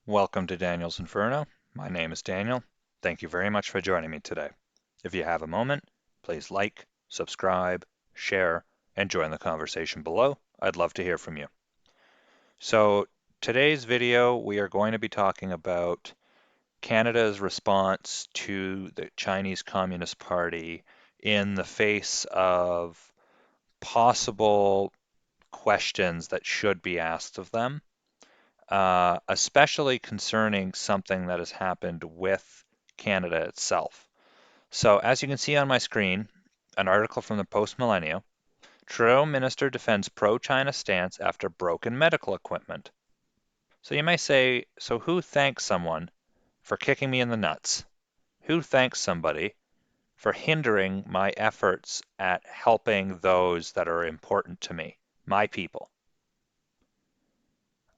Welcome to Daniel's Inferno. My name is Daniel. Thank you very much for joining me today. If you have a moment, please like, subscribe, share, and join the conversation below. I'd love to hear from you. So today's video, we are going to be talking about Canada's response to the Chinese Communist Party in the face of possible questions that should be asked of them, especially concerning something that has happened with Canada itself. So, as you can see on my screen, an article from the Post Millennial. Trudeau minister defends pro-China stance after broken medical equipment. So you may say, so who thanks someone for kicking me in the nuts? Who thanks somebody for hindering my efforts at helping those that are important to me, my people?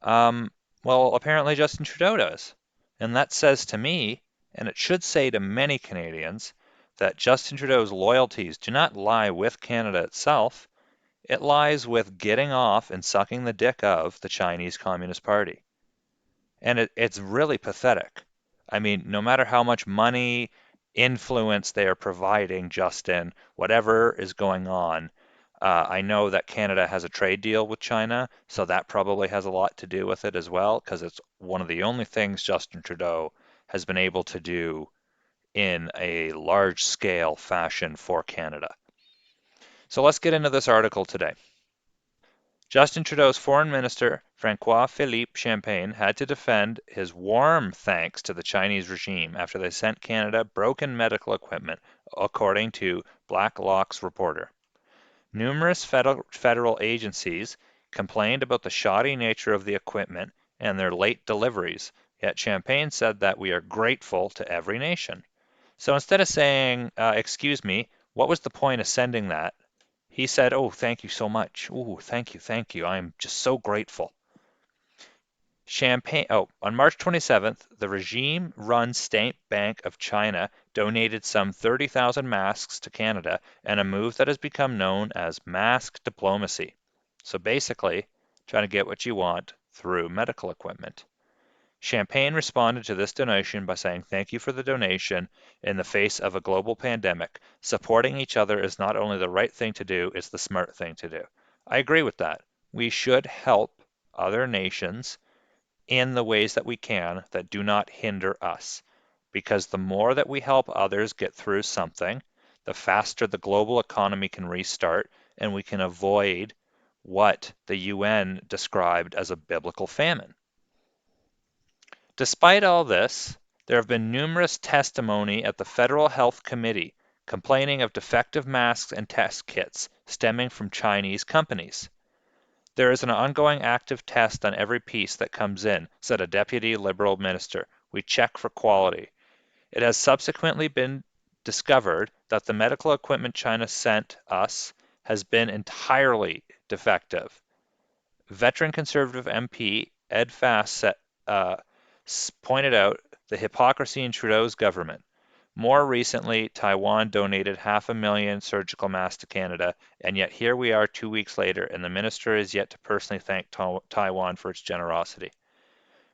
Um, well, apparently Justin Trudeau does. And that says to me, and it should say to many Canadians, that Justin Trudeau's loyalties do not lie with Canada itself. It lies with getting off and sucking the dick of the Chinese Communist Party. And it's really pathetic. I mean, no matter how much money, influence they are providing Justin, whatever is going on, I know that Canada has a trade deal with China, so that probably has a lot to do with it as well, because it's one of the only things Justin Trudeau has been able to do in a large scale fashion for Canada. So let's get into this article today. Justin Trudeau's Foreign Minister, Francois-Philippe Champagne, had to defend his warm thanks to the Chinese regime after they sent Canada broken medical equipment, according to Blacklock's reporter. Numerous federal agencies complained about the shoddy nature of the equipment and their late deliveries, yet Champagne said that we are grateful to every nation. So instead of saying, excuse me, what was the point of sending that? He said, oh, thank you so much. Oh, thank you. I'm just so grateful. On March 27th, the regime-run State Bank of China donated some 30,000 masks to Canada in a move that has become known as mask diplomacy. So basically, trying to get what you want through medical equipment. Champagne responded to this donation by saying thank you for the donation in the face of a global pandemic. Supporting each other is not only the right thing to do, it's the smart thing to do. I agree with that. We should help other nations in the ways that we can that do not hinder us. Because the more that we help others get through something, the faster the global economy can restart and we can avoid what the UN described as a biblical famine. Despite all this, there have been numerous testimony at the Federal Health Committee complaining of defective masks and test kits stemming from Chinese companies. There is an ongoing active test on every piece that comes in, said a deputy Liberal minister. We check for quality. It has subsequently been discovered that the medical equipment China sent us has been entirely defective. Veteran Conservative MP Ed Fast pointed out the hypocrisy in Trudeau's government. More recently, Taiwan donated 500,000 surgical masks to Canada, and yet here we are 2 weeks later, and the minister is yet to personally thank Taiwan for its generosity.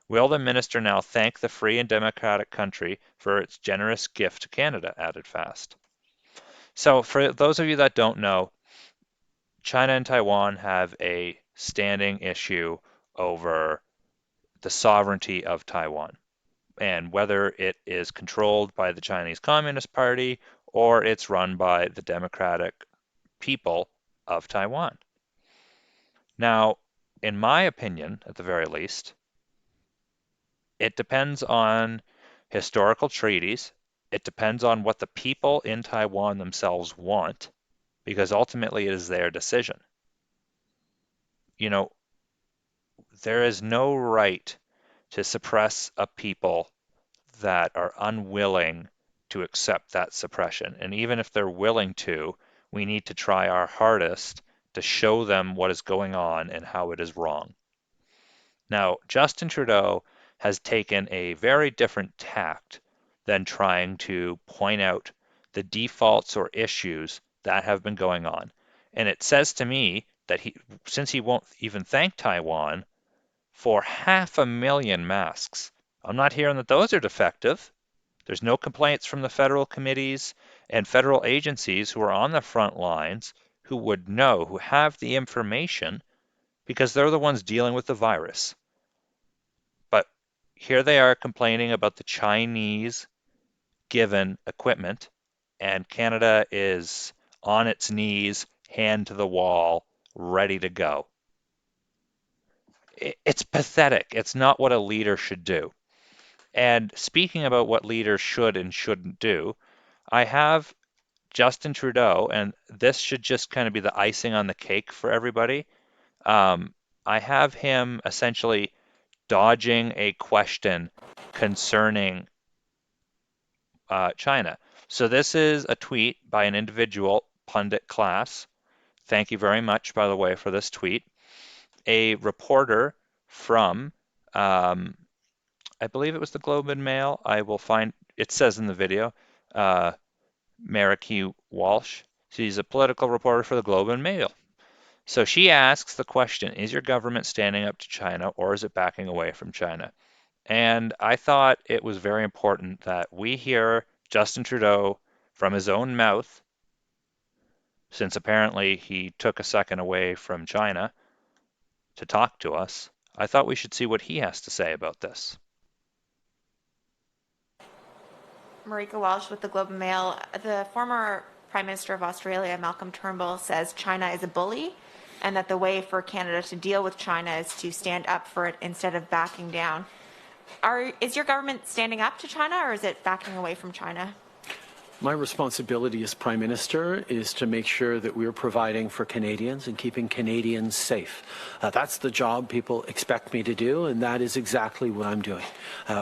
Will the minister now thank the free and democratic country for its generous gift to Canada? Added Fast. So, for those of you that don't know, China and Taiwan have a standing issue over the sovereignty of Taiwan and whether it is controlled by the Chinese Communist Party or it's run by the democratic people of Taiwan. Now, in my opinion, at the very least, it depends on historical treaties. It depends on what the people in Taiwan themselves want, because ultimately it is their decision. You know, there is no right to suppress a people that are unwilling to accept that suppression. And even if they're willing to, we need to try our hardest to show them what is going on and how it is wrong. Now, Justin Trudeau has taken a very different tact than trying to point out the defaults or issues that have been going on. And it says to me that since he won't even thank Taiwan for 500,000 masks, I'm not hearing that those are defective. There's no complaints from the federal committees and federal agencies who are on the front lines who would know, who have the information because they're the ones dealing with the virus. But here they are complaining about the Chinese given equipment, and Canada is on its knees, hand to the wall, ready to go. It's pathetic. It's not what a leader should do. And speaking about what leaders should and shouldn't do, I have Justin Trudeau, and this should just kind of be the icing on the cake for everybody. Um, I have him essentially dodging a question concerning China. So this is a tweet by an individual, Pundit Class. Thank you very much, by the way, for this tweet. A reporter from, um, I believe it was the Globe and Mail. I will find, it says in the video, uh, Mariki Walsh. She's a political reporter for the Globe and Mail. So she asks the question, is your government standing up to China or is it backing away from China? And I thought it was very important that we hear Justin Trudeau from his own mouth, since apparently he took a second away from China to talk to us. I thought we should see what he has to say about this. Marika Walsh with the Globe and Mail. The former Prime Minister of Australia, Malcolm Turnbull, says China is a bully and that the way for Canada to deal with China is to stand up for it instead of backing down. Is your government standing up to China or is it backing away from China? My responsibility as Prime Minister is to make sure that we're providing for Canadians and keeping Canadians safe. That's the job people expect me to do, and that is exactly what I'm doing.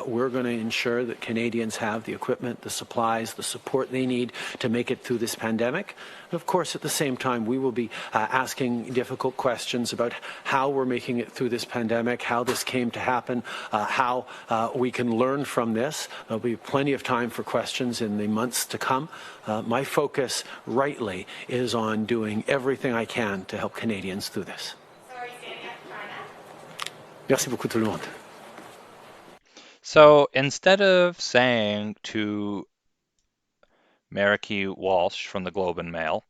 We're going to ensure that Canadians have the equipment, the supplies, the support they need to make it through this pandemic. And of course, at the same time, we will be asking difficult questions about how we're making it through this pandemic, how this came to happen, how we can learn from this. There'll be plenty of time for questions in the months to come. My focus, rightly, is on doing everything I can to help Canadians through this. So are you standing up to China? Merci beaucoup tout le monde. So instead of saying to Mariki Walsh from the Globe and Mail,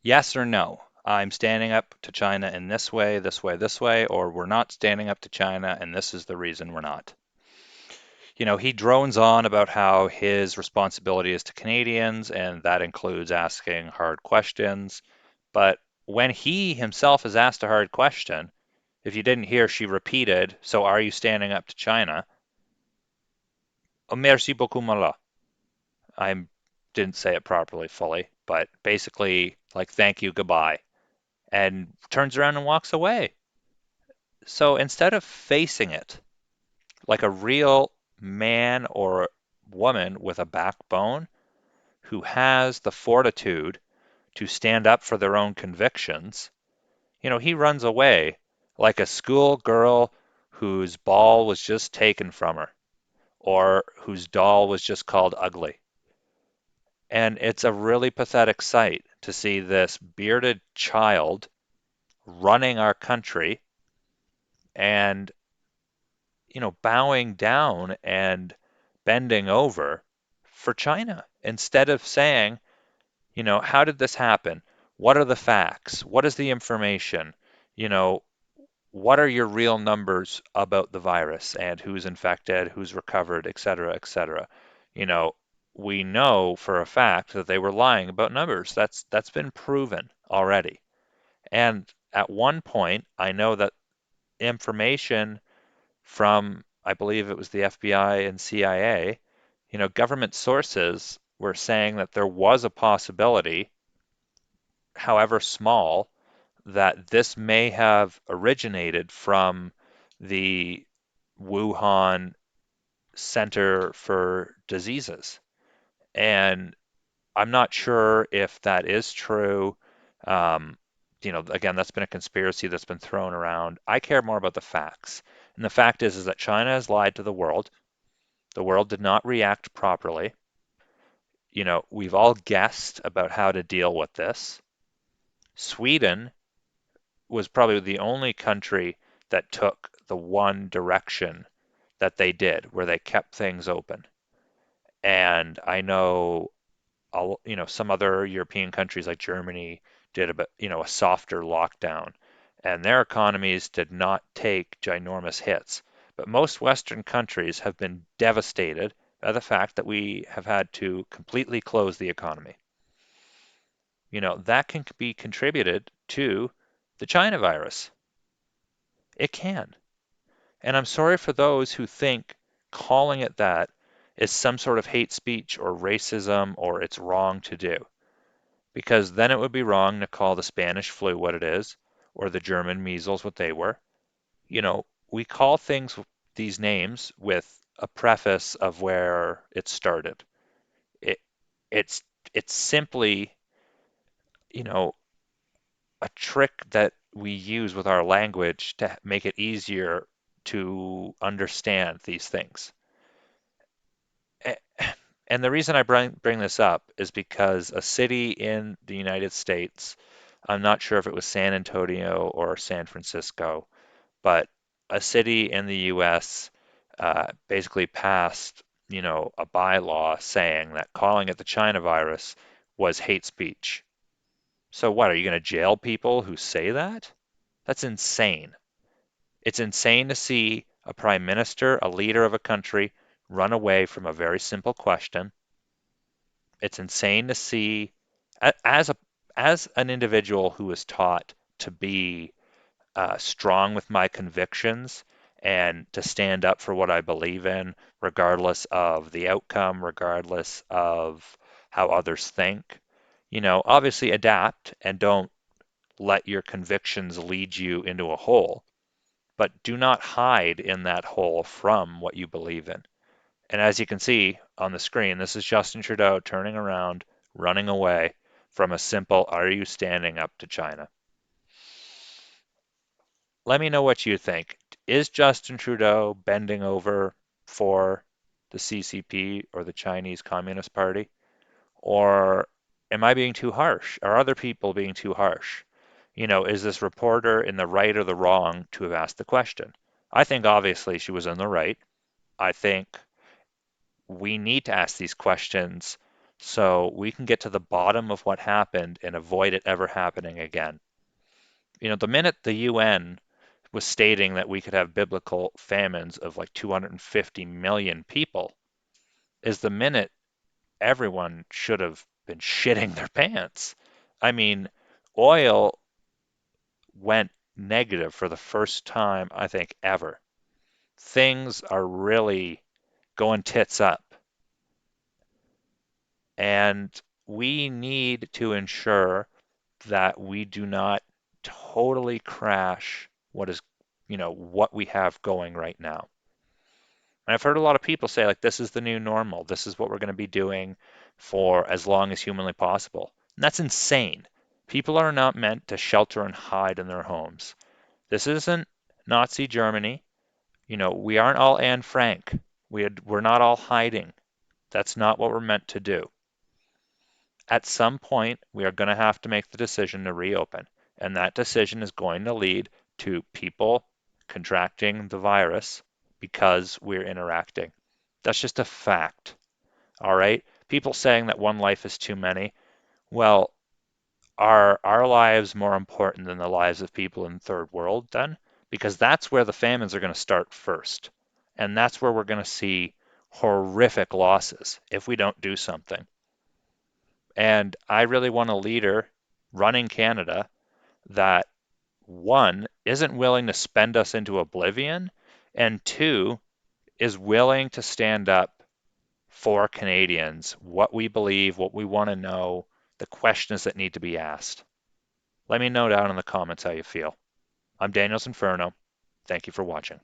yes or no, I'm standing up to China in this way, this way, this way, or we're not standing up to China and this is the reason we're not. You know, he drones on about how his responsibility is to Canadians, and that includes asking hard questions. But when he himself is asked a hard question, if you didn't hear, she repeated, so are you standing up to China? Oh, merci beaucoup, Mala. I didn't say it properly fully, but basically, like, thank you, goodbye, and turns around and walks away. So instead of facing it like a real man or woman with a backbone who has the fortitude to stand up for their own convictions, you know, he runs away like a schoolgirl whose ball was just taken from her or whose doll was just called ugly. And it's a really pathetic sight to see this bearded child running our country and, you know, bowing down and bending over for China instead of saying, you know, how did this happen? What are the facts? What is the information? You know, what are your real numbers about the virus and who's infected, who's recovered, et cetera, et cetera? You know, we know for a fact that they were lying about numbers. That's been proven already. And at one point, I know that information from, I believe it was the FBI and CIA, you know, government sources were saying that there was a possibility, however small, that this may have originated from the Wuhan Center for Diseases. And I'm not sure if that is true. Um, you know, again, that's been a conspiracy that's been thrown around. I care more about the facts. And the fact is that China has lied to the world. The world did not react properly. You know, we've all guessed about how to deal with this. Sweden was probably the only country that took the one direction that they did, where they kept things open. And I know, some other European countries like Germany did a softer lockdown, and their economies did not take ginormous hits. But most Western countries have been devastated by the fact that we have had to completely close the economy. That can be contributed to the China virus. It can. And I'm sorry for those who think calling it that is some sort of hate speech or racism or it's wrong to do. Because then it would be wrong to call the Spanish flu what it is or the German measles what they were. We call things these names with a preface of where it started. It it's it's simply, you know, a trick that we use with our language to make it easier to understand these things. And the reason I bring this up is because a city in the United States, I'm not sure if it was San Antonio or San Francisco, but a city in the US basically passed, a bylaw saying that calling it the China virus was hate speech. So what, are you going to jail people who say that? That's insane. It's insane to see a prime minister, a leader of a country, run away from a very simple question. It's insane to see as an individual who is taught to be strong with my convictions and to stand up for what I believe in, regardless of the outcome, regardless of how others think. Obviously adapt and don't let your convictions lead you into a hole, but do not hide in that hole from what you believe in. And as you can see on the screen, this is Justin Trudeau turning around, running away from a simple, are you standing up to China? Let me know what you think. Is Justin Trudeau bending over for the CCP or the Chinese Communist Party? Or am I being too harsh? Are other people being too harsh? Is this reporter in the right or the wrong to have asked the question? I think obviously she was in the right. I think we need to ask these questions so we can get to the bottom of what happened and avoid it ever happening again. The minute the UN was stating that we could have biblical famines of like 250 million people is the minute everyone should have been shitting their pants. I mean, oil went negative for the first time, I think, ever. Things are really going tits up. And we need to ensure that we do not totally crash what we have going right now. And I've heard a lot of people say, like, this is the new normal. This is what we're going to be doing for as long as humanly possible. And that's insane. People are not meant to shelter and hide in their homes. This isn't Nazi Germany. We aren't all Anne Frank. We're not all hiding. That's not what we're meant to do. At some point, we are going to have to make the decision to reopen. And that decision is going to lead to people contracting the virus because we're interacting. That's just a fact. All right. People saying that one life is too many. Well, are our lives more important than the lives of people in the third world then? Because that's where the famines are going to start first. And that's where we're going to see horrific losses if we don't do something. And I really want a leader running Canada that, one, isn't willing to spend us into oblivion, and two, is willing to stand up for Canadians, what we believe, what we want to know, the questions that need to be asked. Let me know down in the comments how you feel. I'm Daniel's Inferno. Thank you for watching.